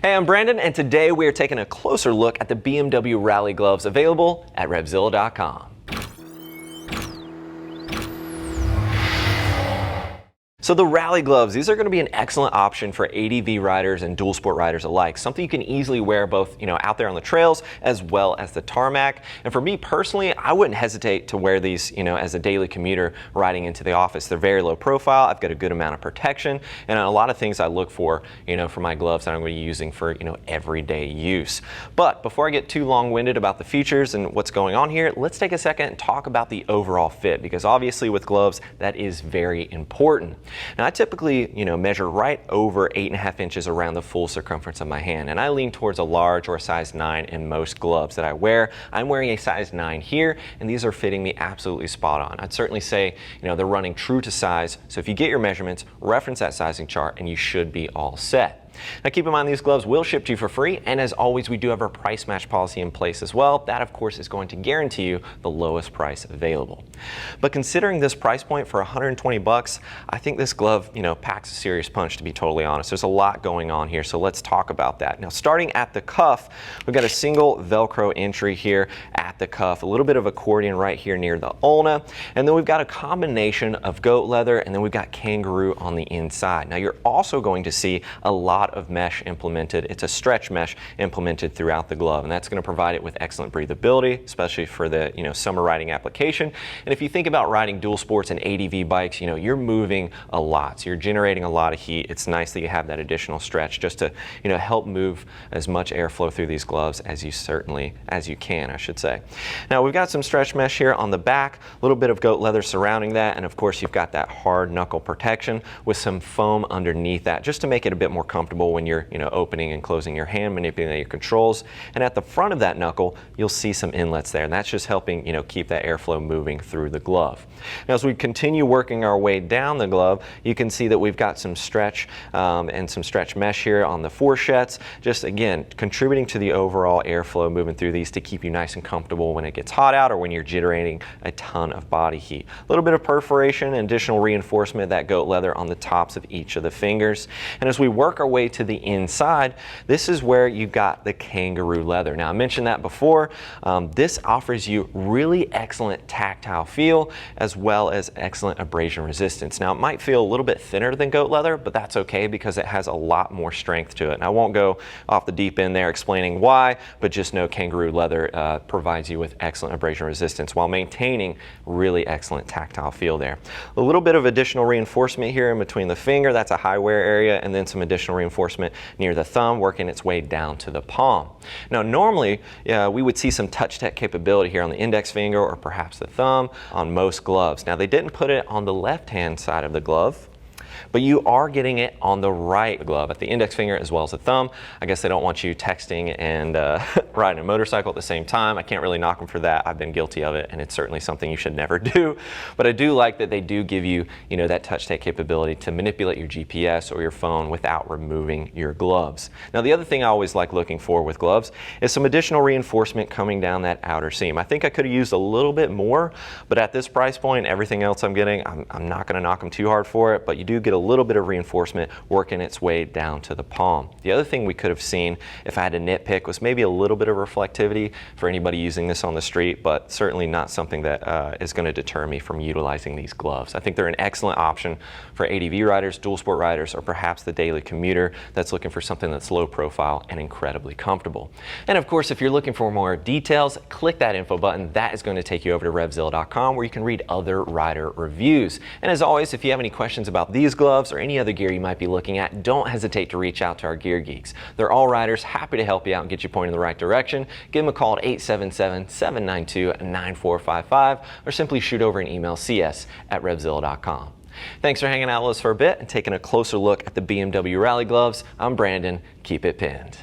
Hey, I'm Brandon, and today we are taking a closer look at the BMW Rallye gloves available at RevZilla.com. So the Rallye gloves, these are going to be an excellent option for ADV riders and dual sport riders alike. Something you can easily wear both, out there on the trails as well as the tarmac. And for me personally, I wouldn't hesitate to wear these, as a daily commuter riding into the office. They're very low profile. I've got a good amount of protection, and a lot of things I look for, for my gloves that I'm going to be using for, everyday use. But before I get too long-winded about the features and what's going on here, let's take a second and talk about the overall fit, because obviously with gloves, that is very important. Now I typically, measure right over 8.5 inches around the full circumference of my hand, and I lean towards a large or a size 9 in most gloves that I wear. I'm wearing a size 9 here, and these are fitting me absolutely spot on. I'd certainly say, they're running true to size, so if you get your measurements, reference that sizing chart, and you should be all set. Now keep in mind, these gloves will ship to you for free, and as always, we do have our price match policy in place as well. That of course is going to guarantee you the lowest price available. But considering this price point for 120 bucks, I think this glove, packs a serious punch, to be totally honest. There's a lot going on here, so let's talk about that. Now starting at the cuff, we've got a single Velcro entry here at the cuff, a little bit of accordion right here near the ulna, and then we've got a combination of goat leather, and then we've got kangaroo on the inside. Now you're also going to see a lot of mesh implemented. It's a stretch mesh implemented throughout the glove, and that's going to provide it with excellent breathability, especially for the summer riding application. And if you think about riding dual sports and ADV bikes, you're moving a lot, so you're generating a lot of heat. It's nice that you have that additional stretch just to help move as much airflow through these gloves as you can, I should say. Now we've got some stretch mesh here on the back, a little bit of goat leather surrounding that, and of course you've got that hard knuckle protection with some foam underneath that, just to make it a bit more comfortable when you're opening and closing your hand, manipulating your controls. And at the front of that knuckle, you'll see some inlets there, and that's just helping keep that airflow moving through the glove. Now as we continue working our way down the glove, you can see that we've got some stretch and some stretch mesh here on the fourchettes, just again contributing to the overall airflow moving through these to keep you nice and comfortable when it gets hot out or when you're generating a ton of body heat. A little bit of perforation and additional reinforcement of that goat leather on the tops of each of the fingers. And as we work our way to the inside, this is where you got the kangaroo leather. Now I mentioned that before. This offers you really excellent tactile feel as well as excellent abrasion resistance. Now it might feel a little bit thinner than goat leather, but that's okay because it has a lot more strength to it. And I won't go off the deep end there explaining why, but just know kangaroo leather provides you with excellent abrasion resistance while maintaining really excellent tactile feel there. A little bit of additional reinforcement here in between the finger, that's a high wear area, and then some additional reinforcement near the thumb, working its way down to the palm. Now normally we would see some touch tech capability here on the index finger or perhaps the thumb on most gloves. Now they didn't put it on the left hand side of the glove, but you are getting it on the right glove at the index finger as well as the thumb. I guess they don't want you texting and riding a motorcycle at the same time. I can't really knock them for that. I've been guilty of it, and it's certainly something you should never do. But I do like that they do give you, that touch tech capability to manipulate your GPS or your phone without removing your gloves. Now the other thing I always like looking for with gloves is some additional reinforcement coming down that outer seam. I think I could have used a little bit more, but at this price point, everything else I'm getting, I'm not going to knock them too hard for it, but you do get a little bit of reinforcement working its way down to the palm. The other thing we could have seen, if I had to nitpick, was maybe a little bit of reflectivity for anybody using this on the street, but certainly not something that is going to deter me from utilizing these gloves. I think they're an excellent option for ADV riders, dual sport riders, or perhaps the daily commuter that's looking for something that's low profile and incredibly comfortable. And of course, if you're looking for more details, click that info button. That is going to take you over to RevZilla.com, where you can read other rider reviews. And as always, if you have any questions about these gloves or any other gear you might be looking at, don't hesitate to reach out to our gear geeks. They're all riders, happy to help you out and get you pointed in the right direction. Give them a call at 877-792-9455 or simply shoot over an email, cs@RevZilla.com. Thanks for hanging out with us for a bit and taking a closer look at the BMW Rallye gloves. I'm Brandon. Keep it pinned.